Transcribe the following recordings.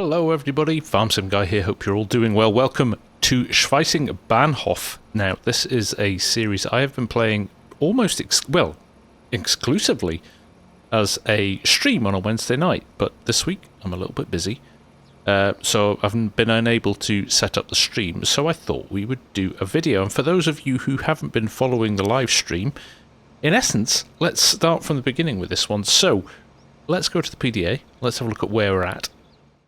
Hello everybody, FarmSimGuy here, hope you're all doing well. Welcome to Schweissing Bahnhof. Now, this is a series I have been playing almost, exclusively as a stream on a Wednesday night, but this week I'm a little bit busy, so I've been unable to set up the stream, so I thought we would do a video. And for those of you who haven't been following the live stream, in essence, let's start from the beginning with this one. So, let's go to the PDA, let's have a look at where we're at.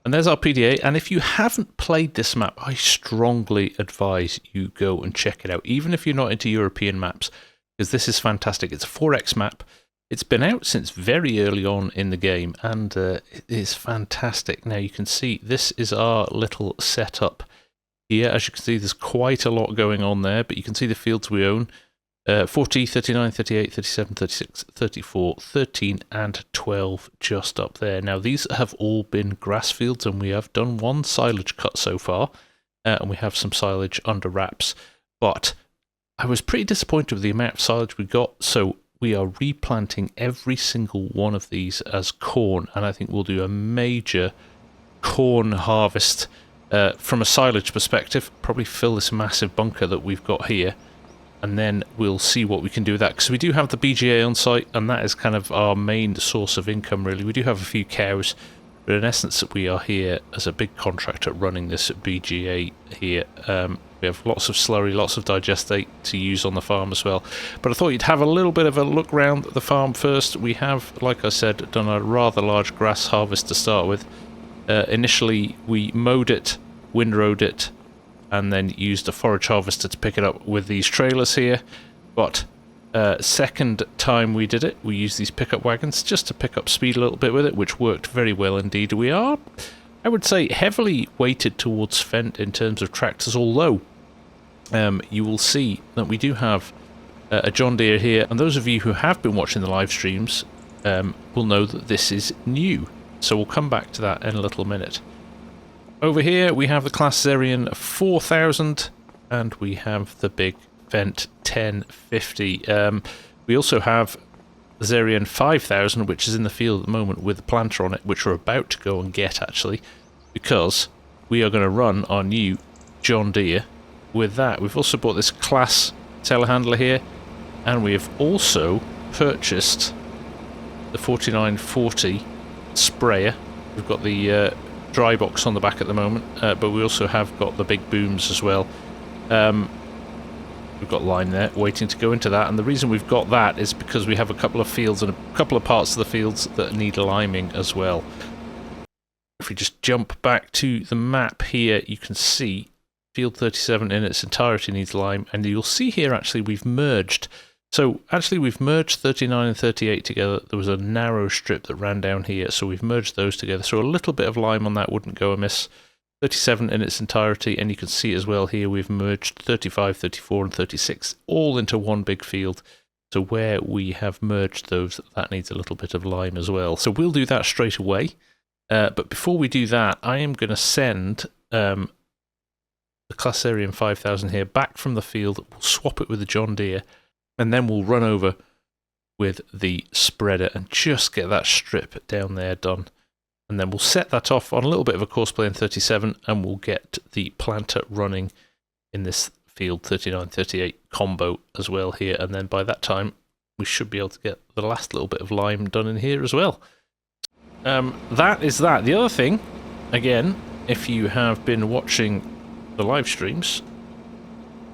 And there's our PDA, and if you haven't played this map, I strongly advise you go and check it out, even if you're not into European maps, because this is fantastic. It's a 4X map. It's been out since very early on in the game, and it is fantastic. Now you can see this is our little setup here. As you can see, there's quite a lot going on there, but you can see the fields we own. 40, 39, 38, 37, 36, 34, 13 and 12 just up there. Now these have all been grass fields, and we have done one silage cut so far, and we have some silage under wraps, but I was pretty disappointed with the amount of silage we got, so we are replanting every single one of these as corn, and I think we'll do a major corn harvest from a silage perspective, probably fill this massive bunker that we've got here, and then we'll see what we can do with that, because we do have the BGA on site, and that is kind of our main source of income, really. We do have a few cows, but in essence we are here as a big contractor running this BGA here. We have lots of slurry, lots of digestate to use on the farm as well. But I thought you'd have a little bit of a look round the farm first. We have, like I said, done a rather large grass harvest to start with. Initially we mowed it, windrowed it, and then used a forage harvester to pick it up with these trailers here. But second time we did it, we used these pickup wagons just to pick up speed a little bit with it, which worked very well indeed. We are, I would say, heavily weighted towards Fendt in terms of tractors, although you will see that we do have a John Deere here, and those of you who have been watching the live streams will know that this is new, so we'll come back to that in a little minute. Over here we have the Class Zerion 4000, and we have the big Fendt 1050. We also have the Zerion 5000, which is in the field at the moment with the planter on it, which we're about to go and get actually, because we are going to run our new John Deere with that. We've also bought this Class telehandler here, and we have also purchased the 4940 sprayer. We've got the dry box on the back at the moment, but we also have got the big booms as well. We've got lime there waiting to go into that, and the reason we've got that is because we have a couple of fields and a couple of parts of the fields that need liming as well. If we just jump back to the map here, you can see field 37 in its entirety needs lime, and you'll see here actually we've merged. So actually we've merged 39 and 38 together. There was a narrow strip that ran down here, so we've merged those together. So a little bit of lime on that wouldn't go amiss. 37 in its entirety, and you can see as well here we've merged 35, 34 and 36 all into one big field. So where we have merged those, that needs a little bit of lime as well. So we'll do that straight away. But before we do that, I am going to send the Class Zerion 5000 here back from the field. We'll swap it with the John Deere, and then we'll run over with the spreader and just get that strip down there done. And then we'll set that off on a little bit of a course play in 37, and we'll get the planter running in this field 39-38 combo as well here. And then by that time, we should be able to get the last little bit of lime done in here as well. That is that. The other thing, again, if you have been watching the live streams,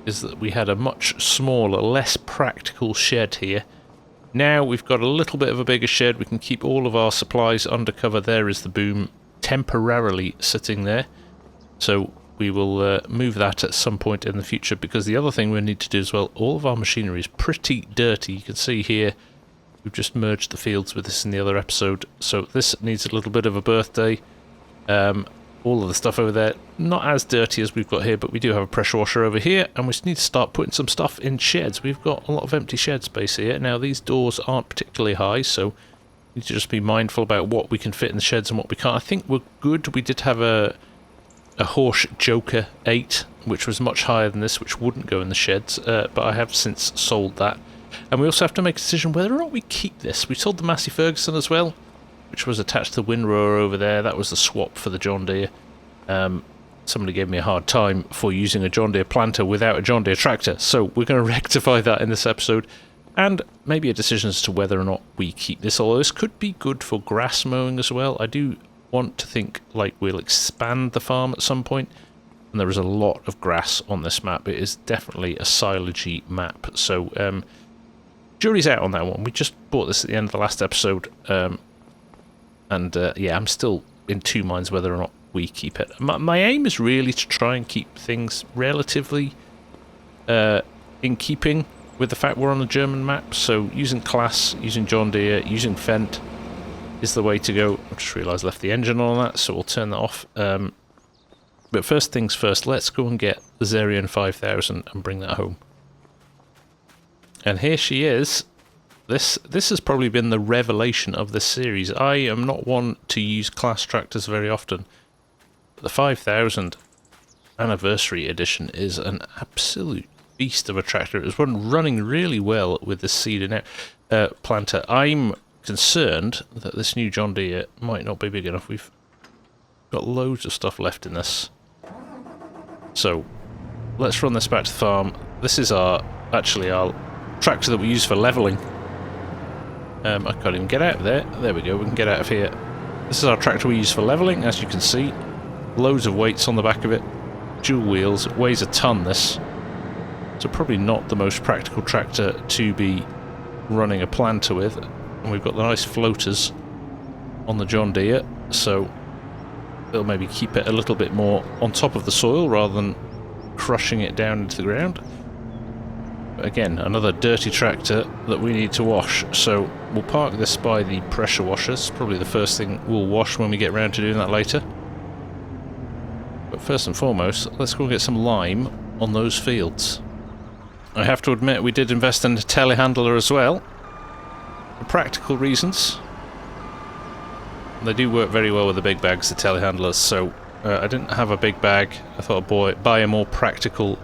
is that we had a much smaller, less practical shed here. Now we've got a little bit of a bigger shed. We can keep all of our supplies under cover. There is the boom temporarily sitting there. So we will move that at some point in the future, because the other thing we need to do as well, all of our machinery is pretty dirty. You can see here we've just merged the fields with this in the other episode. So this needs a little bit of a birthday. All of the stuff over there, not as dirty as we've got here, but we do have a pressure washer over here, and we just need to start putting some stuff in sheds. We've got a lot of empty shed space here. Now these doors aren't particularly high, so we need to just be mindful about what we can fit in the sheds and what we can't. I think we're good. We did have a Horsch Joker 8, which was much higher than this, which wouldn't go in the sheds, but I have since sold that. And we also have to make a decision whether or not we keep this. We sold the Massey Ferguson as well, which was attached to the windrower over there. That was the swap for the John Deere. Somebody gave me a hard time for using a John Deere planter without a John Deere tractor, so we're going to rectify that in this episode, and maybe a decision as to whether or not we keep this, although this could be good for grass mowing as well. I do want to think like we'll expand the farm at some point, and there is a lot of grass on this map. It is definitely a silagey map, so jury's out on that one. We just bought this at the end of the last episode, yeah, I'm still in two minds whether or not we keep it. My aim is really to try and keep things relatively in keeping with the fact we're on a German map, so using Class, using John Deere, using Fendt is the way to go. I just realised I left the engine on that, so we'll turn that off. But first things first, let's go and get the Zerion 5000 and bring that home. And here she is. This has probably been the revelation of this series. I am not one to use Class tractors very often. The 5000 Anniversary Edition is an absolute beast of a tractor. It was running really well with the seed and planter. I'm concerned that this new John Deere might not be big enough. We've got loads of stuff left in this. So let's run this back to the farm. This is actually our tractor that we use for levelling. I can't even get out of there. There we go, we can get out of here. This is our tractor we use for levelling, as you can see. Loads of weights on the back of it. Dual wheels. It weighs a ton, this. So probably not the most practical tractor to be running a planter with. And we've got the nice floaters on the John Deere, so they'll maybe keep it a little bit more on top of the soil rather than crushing it down into the ground. But again, another dirty tractor that we need to wash, so we'll park this by the pressure washers. Probably the first thing we'll wash when we get around to doing that later. But first and foremost, let's go and get some lime on those fields. I have to admit we did invest in a telehandler as well, for practical reasons. They do work very well with the big bags, the telehandlers, so I didn't have a big bag. I thought I'd buy a more practical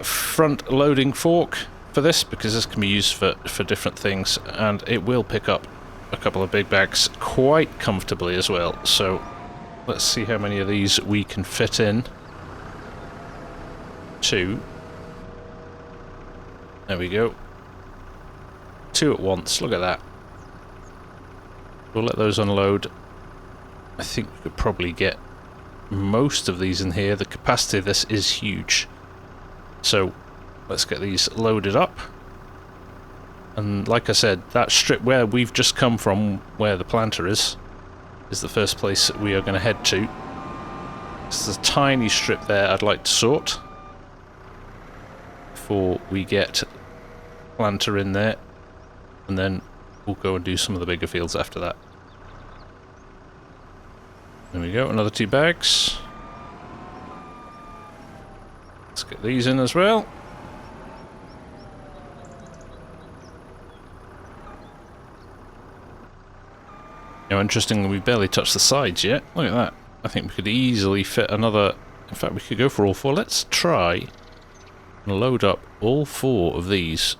front loading fork for this, because this can be used for different things, and it will pick up a couple of big bags quite comfortably as well. So let's see how many of these we can fit in. 2. There we go. 2 at once, look at that. We'll let those unload. I think we could probably get most of these in here. The capacity of this is huge. So let's get these loaded up. And like I said, that strip where we've just come from, where the planter is the first place we are going to head to. This is a tiny strip there I'd like to sort before we get planter in there, and then we'll go and do some of the bigger fields after that. There we go, another 2 bags. Let's get these in as well. Now, interestingly, we've barely touched the sides yet. Look at that. I think we could easily fit another... In fact, we could go for all 4. Let's try and load up all 4 of these.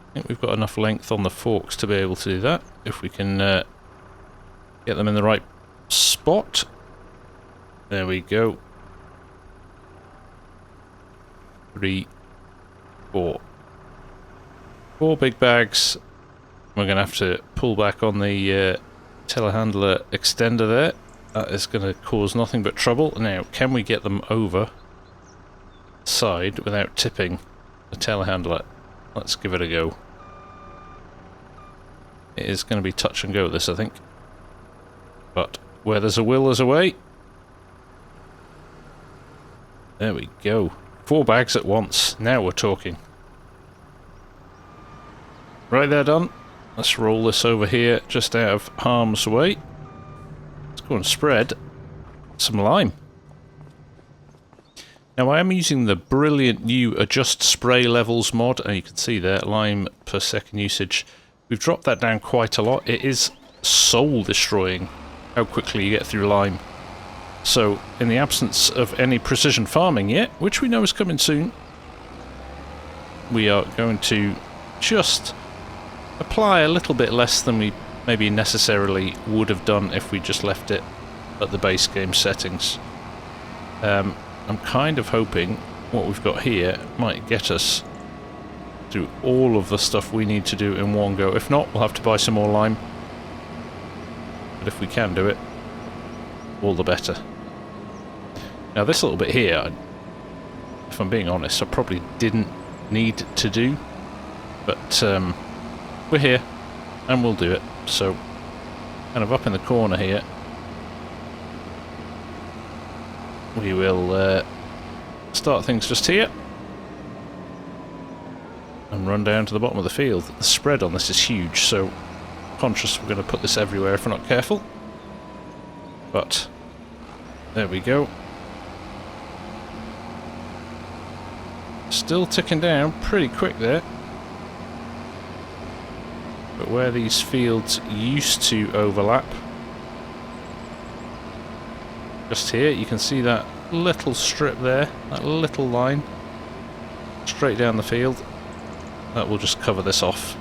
I think we've got enough length on the forks to be able to do that, if we can get them in the right spot. There we go. 3, 4. 4 big bags. We're going to have to pull back on the telehandler extender there. That is going to cause nothing but trouble. Now, can we get them over the side without tipping the telehandler? Let's give it a go. It is going to be touch and go, this, I think. But where there's a will, there's a way. There we go. 4 bags at once. Now we're talking. Right there, done. Let's roll this over here, just out of harm's way. Let's go and spread some lime. Now, I am using the brilliant new Adjust Spray Levels mod, and you can see there, lime per second usage. We've dropped that down quite a lot. It is soul-destroying how quickly you get through lime. So, in the absence of any precision farming yet, which we know is coming soon, we are going to just apply a little bit less than we maybe necessarily would have done if we just left it at the base game settings. I'm kind of hoping what we've got here might get us through all of the stuff we need to do in one go. If not, we'll have to buy some more lime. But if we can do it, all the better. Now this little bit here, if I'm being honest, I probably didn't need to do, but we're here and we'll do it. So kind of up in the corner here, we will start things just here and run down to the bottom of the field. The spread on this is huge, so conscious we're going to put this everywhere if we're not careful. But there we go. Still ticking down pretty quick there. But where these fields used to overlap, just here, you can see that little strip there, that little line, straight down the field. That will just cover this off.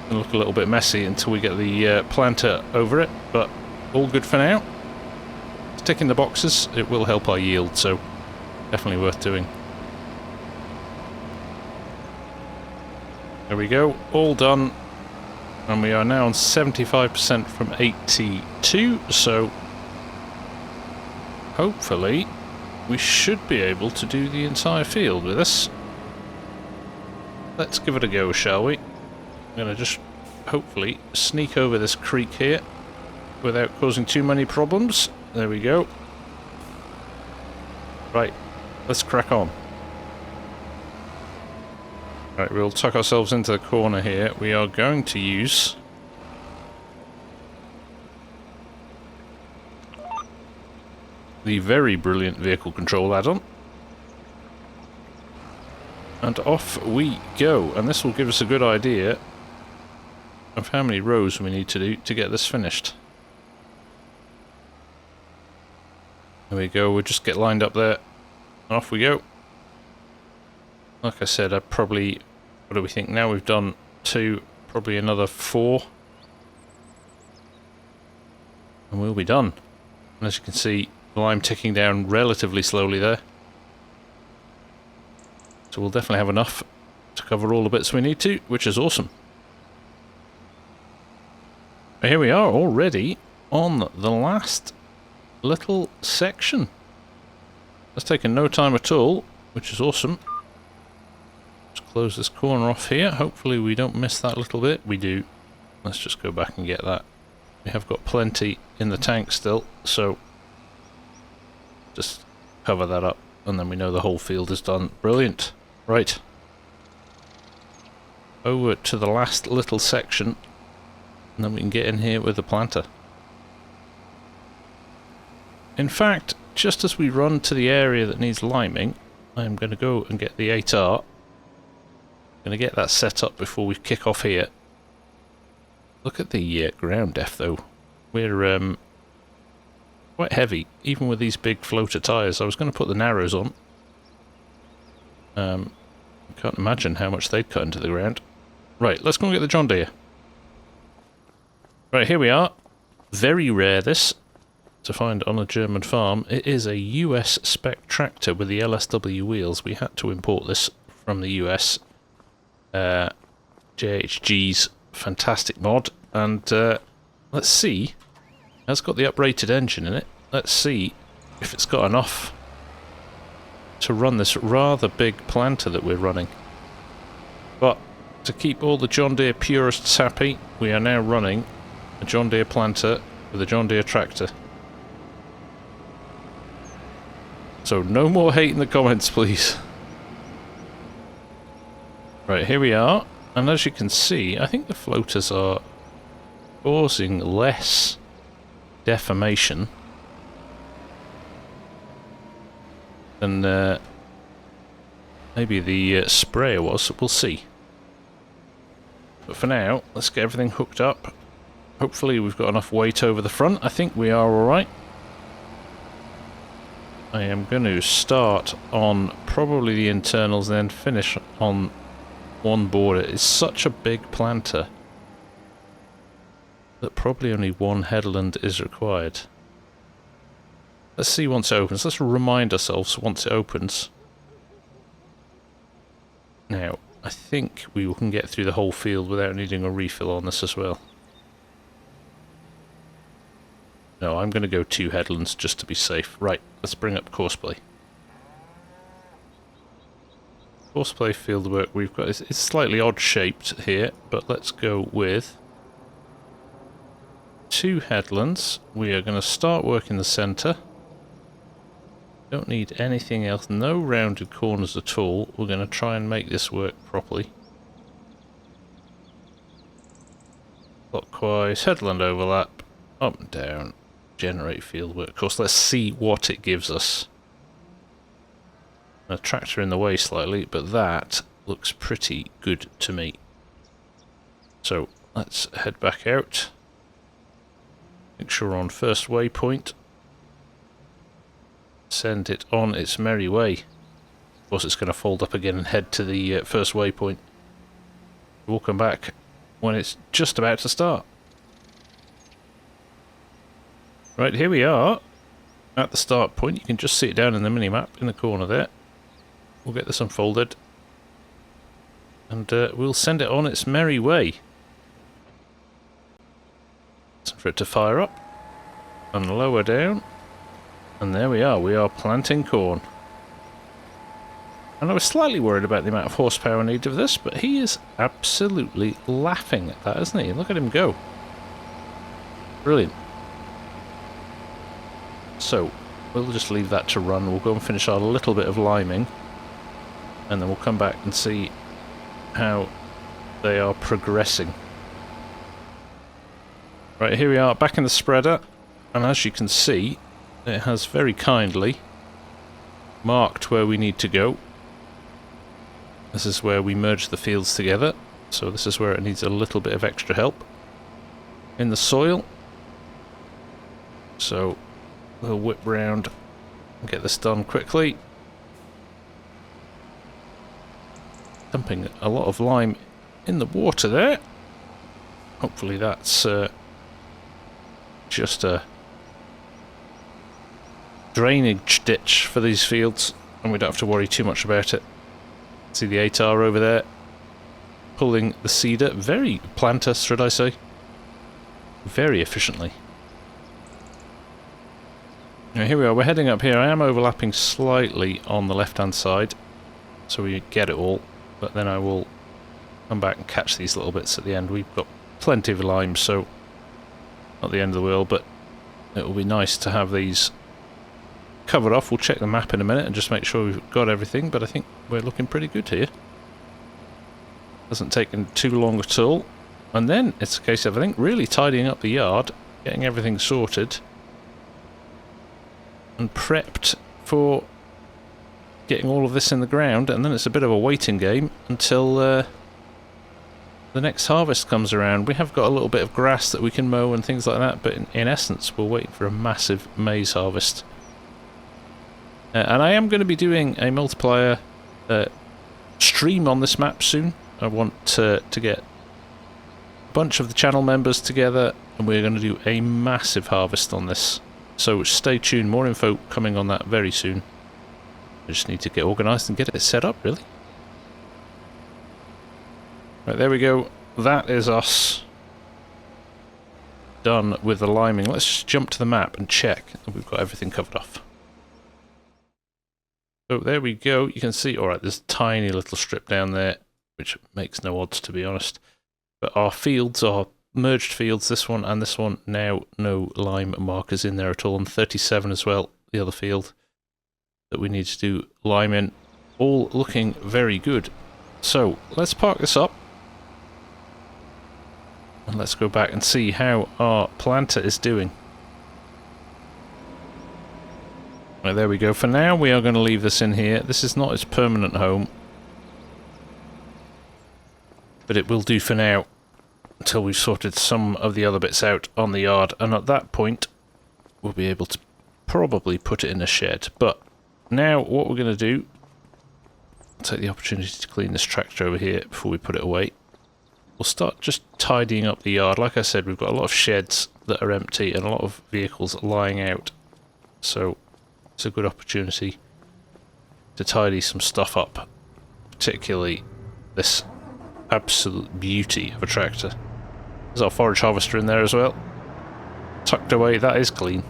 It'll look a little bit messy until we get the planter over it, but all good for now. It's ticking the boxes, it will help our yield, so definitely worth doing. There we go, all done. And we are now on 75% from 82, so hopefully we should be able to do the entire field with this. Let's give it a go, shall we? I'm going to just hopefully sneak over this creek here without causing too many problems. There we go. Right, let's crack on. Right, we'll tuck ourselves into the corner here. We are going to use the very brilliant vehicle control add-on. And off we go. And this will give us a good idea of how many rows we need to do to get this finished. There we go, we'll just get lined up there. And off we go. Like I said, I probably... What do we think now? We've done 2, probably another 4. And we'll be done. And as you can see, the lime ticking down relatively slowly there. So we'll definitely have enough to cover all the bits we need to, which is awesome. But here we are already on the last little section. That's taken no time at all, which is awesome. Close this corner off here. Hopefully we don't miss that little bit. We do. Let's just go back and get that. We have got plenty in the tank still, so just cover that up and then we know the whole field is done. Brilliant. Right. Over to the last little section and then we can get in here with the planter. In fact, just as we run to the area that needs liming, I'm going to go and get the 8R. Going to get that set up before we kick off here. Look at the ground depth though. We're quite heavy, even with these big floater tyres. I was going to put the narrows on. I can't imagine how much they'd cut into the ground. Right, let's go and get the John Deere. Right, here we are. Very rare this to find on a German farm. It is a US spec tractor with the LSW wheels. We had to import this from the US. JHG's fantastic mod, and let's see, it's got the uprated engine in it. Let's see if it's got enough to run this rather big planter that we're running. But to keep all the John Deere purists happy, we are now running a John Deere planter with a John Deere tractor. So no more hate in the comments, please. Right, here we are, and as you can see, I think the floaters are causing less deformation than maybe the sprayer was. We'll see. But for now, let's get everything hooked up. Hopefully we've got enough weight over the front. I think we are alright. I am going to start on probably the internals, then finish on one border is such a big planter that probably only one headland is required. Let's see once it opens. Let's remind ourselves once it opens. Now, I think we can get through the whole field without needing a refill on this as well. No, I'm going to go 2 headlands just to be safe. Right, let's bring up courseplay. Courseplay fieldwork we've got, it's slightly odd shaped here, but let's go with 2 headlands. We are going to start work in the centre. Don't need anything else, no rounded corners at all. We're going to try and make this work properly. Clockwise, headland overlap, up and down, generate fieldwork. Of course, let's see what it gives us. A tractor in the way slightly, but that looks pretty good to me. So let's head back out. Make sure we're on first waypoint. Send it on its merry way. Of course, it's going to fold up again and head to the first waypoint. We'll come back when it's just about to start. Right, here we are at the start point. You can just see it down in the mini-map in the corner there. We'll get this unfolded and we'll send it on its merry way. For it to fire up and lower down, and there we are planting corn. And I was slightly worried about the amount of horsepower needed of this, but he is absolutely laughing at that, isn't he? Look at him go. Brilliant. So we'll just leave that to run. We'll go and finish our little bit of liming, and then we'll come back and see how they are progressing. Right, here we are back in the spreader, and as you can see, it has very kindly marked where we need to go. This is where we merge the fields together, so this is where it needs a little bit of extra help in the soil. So we'll whip round and get this done quickly. Dumping a lot of lime in the water there. Hopefully that's just a drainage ditch for these fields, and we don't have to worry too much about it. See the ATAR over there pulling the seeder, very planter, should I say, very efficiently. Now here we are, we're heading up here. I am overlapping slightly on the left hand side so we get it all, but then I will come back and catch these little bits at the end. We've got plenty of lime, so not the end of the world, but it will be nice to have these covered off. We'll check the map in a minute and just make sure we've got everything, but I think we're looking pretty good here. Hasn't taken too long at all. And then it's a case of, I think, really tidying up the yard, getting everything sorted and prepped for getting all of this in the ground, and then it's a bit of a waiting game until the next harvest comes around. We have got a little bit of grass that we can mow and things like that, but in essence we're waiting for a massive maize harvest. And I am going to be doing a multiplayer stream on this map soon. I want to get a bunch of the channel members together, and we're going to do a massive harvest on this. So stay tuned, more info coming on that very soon. I just need to get organised and get it set up, really. Right, there we go. That is us done with the liming. Let's just jump to the map and check that we've got everything covered off. So there we go. You can see, alright, there's a tiny little strip down there, which makes no odds, to be honest. But our fields are merged fields, this one and this one. Now no lime markers in there at all, and 37 as well, the other field that we need to do lime in. All looking very good. So let's park this up and let's go back and see how our planter is doing. Right, there we go. For now we are going to leave this in here. This is not its permanent home, but it will do for now until we've sorted some of the other bits out on the yard, and at that point we'll be able to probably put it in a shed. But now what we're going to do I'll take the opportunity to clean this tractor over here before we put it away. We'll start just tidying up the yard. Like I said, we've got a lot of sheds that are empty and a lot of vehicles lying out. So it's a good opportunity to tidy some stuff up. Particularly this absolute beauty of a tractor. There's our forage harvester in there as well. Tucked away, that is clean.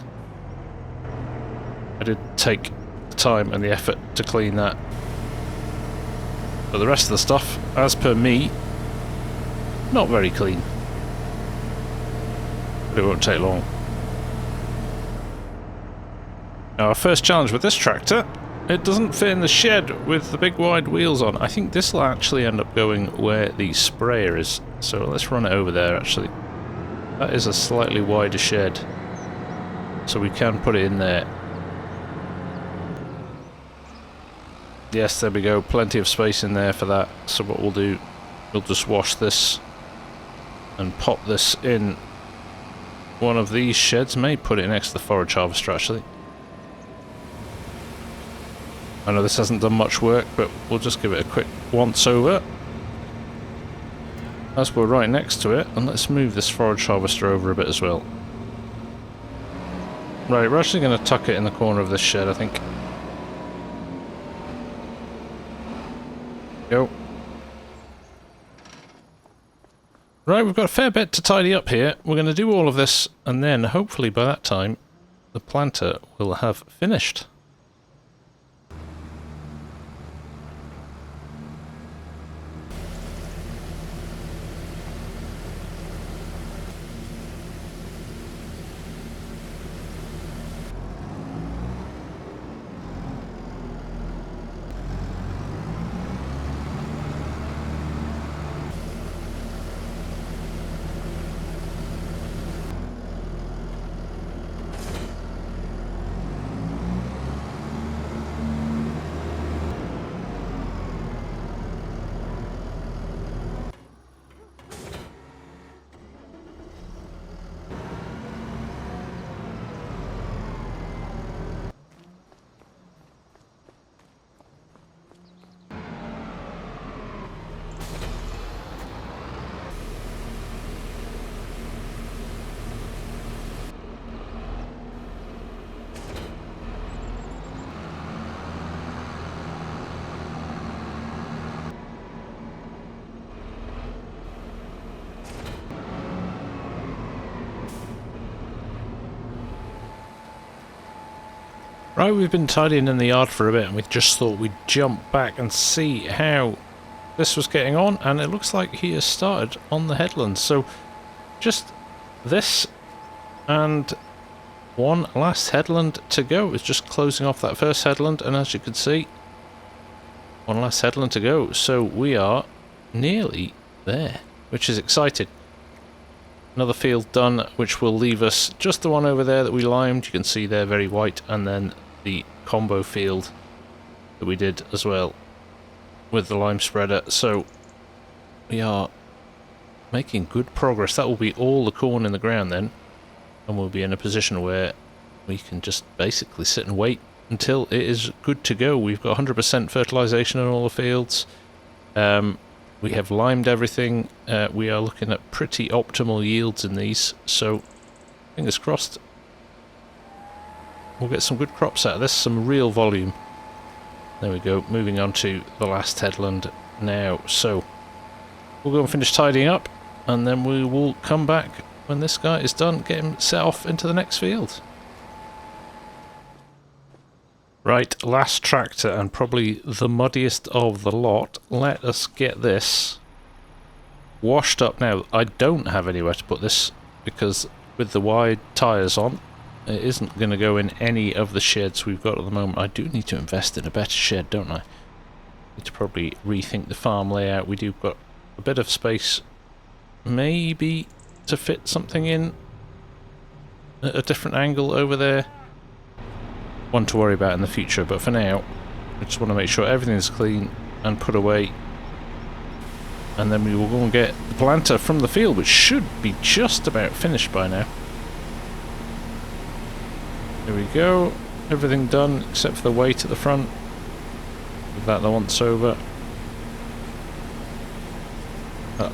I did take the time and the effort to clean that. But the rest of the stuff, as per me, not very clean. But it won't take long. Now our first challenge with this tractor, it doesn't fit in the shed with the big wide wheels on. I think this will actually end up going where the sprayer is. So let's run it over there actually. That is a slightly wider shed. So we can put it in there. Yes, there we go. Plenty of space in there for that. So what we'll do, we'll just wash this and pop this in one of these sheds. May put it next to the forage harvester actually. I know this hasn't done much work, but we'll just give it a quick once over. As we're right next to it, and let's move this forage harvester over a bit as well. Right, we're actually going to tuck it in the corner of this shed, I think. Go. Right, we've got a fair bit to tidy up here. We're going to do all of this, and then hopefully by that time, the planter will have finished. Right, we've been tidying in the yard for a bit and we just thought we'd jump back and see how this was getting on, and it looks like he has started on the headland. So just this and one last headland to go. It's just closing off that first headland, and as you can see, one last headland to go. So we are nearly there, which is exciting. Another field done, which will leave us just the one over there that we limed. You can see there, very white, and then the combo field that we did as well with the lime spreader. So we are making good progress. That will be all the corn in the ground then, and we'll be in a position where we can just basically sit and wait until it is good to go. We've got 100% fertilization in all the fields. We have limed everything. We are looking at pretty optimal yields in these, so fingers crossed we'll get some good crops out of this, some real volume. There we go, moving on to the last headland now. So we'll go and finish tidying up, and then we will come back when this guy is done, get him set off into the next field. Right, last tractor, and probably the muddiest of the lot. Let us get this washed up now. I don't have anywhere to put this because with the wide tyres on, it isn't going to go in any of the sheds we've got at the moment. I do need to invest in a better shed, don't I? Need to probably rethink the farm layout. We do got a bit of space, maybe to fit something in at a different angle over there. One to worry about in the future, but for now I just want to make sure everything's clean and put away, and then we will go and get the planter from the field, which should be just about finished by now. There we go, everything done except for the weight at the front. Give that the once over. That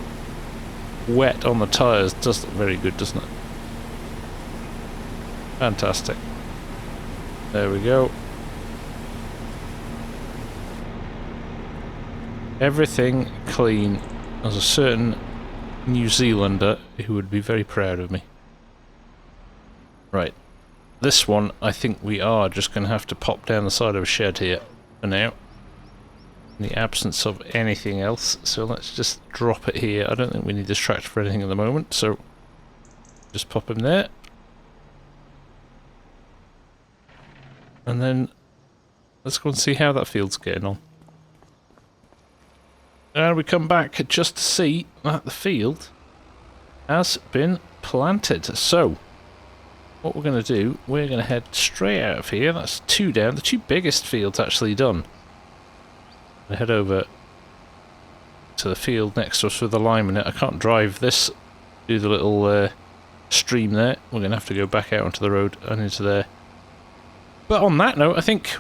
wet on the tyres does look very good, doesn't it? Fantastic. There we go. Everything clean. There's a certain New Zealander who would be very proud of me. Right. This one, I think we are just going to have to pop down the side of a shed here for now. In the absence of anything else. So let's just drop it here. I don't think we need this tractor for anything at the moment, so just pop him there. And then let's go and see how that field's getting on. And we come back just to see that the field has been planted. So what we're going to do, we're going to head straight out of here. That's 2 down. The 2 biggest fields actually done. We'll head over to the field next to us with the lime in it. I can't drive this, do the little stream there. We're going to have to go back out onto the road and into there. But on that note, I think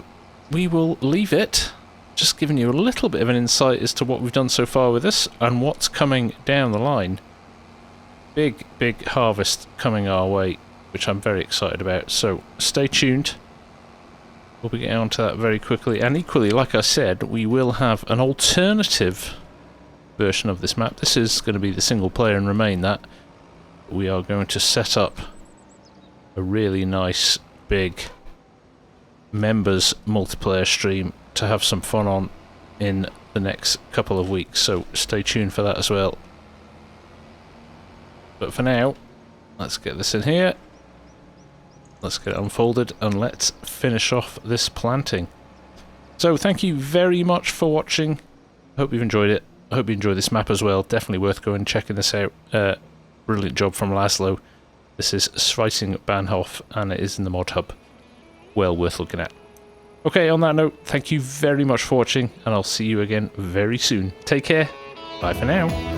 we will leave it. Just giving you a little bit of an insight as to what we've done so far with this and what's coming down the line. Big, big harvest coming our way, which I'm very excited about. So stay tuned. We'll be getting onto that very quickly. And equally, like I said, we will have an alternative version of this map. This is going to be the single player and remain that. We are going to set up a really nice, big members multiplayer stream to have some fun on in the next couple of weeks, so stay tuned for that as well. But for now, let's get this in here, let's get it unfolded, and let's finish off this planting. So thank you very much for watching. I hope you've enjoyed it. I hope you enjoyed this map as well. Definitely worth going and checking this out. Brilliant job from Laszlo. This is Schweising Bahnhof and it is in the mod hub. Well worth looking at. Okay, on that note, thank you very much for watching, and I'll see you again very soon. Take care. Bye for now.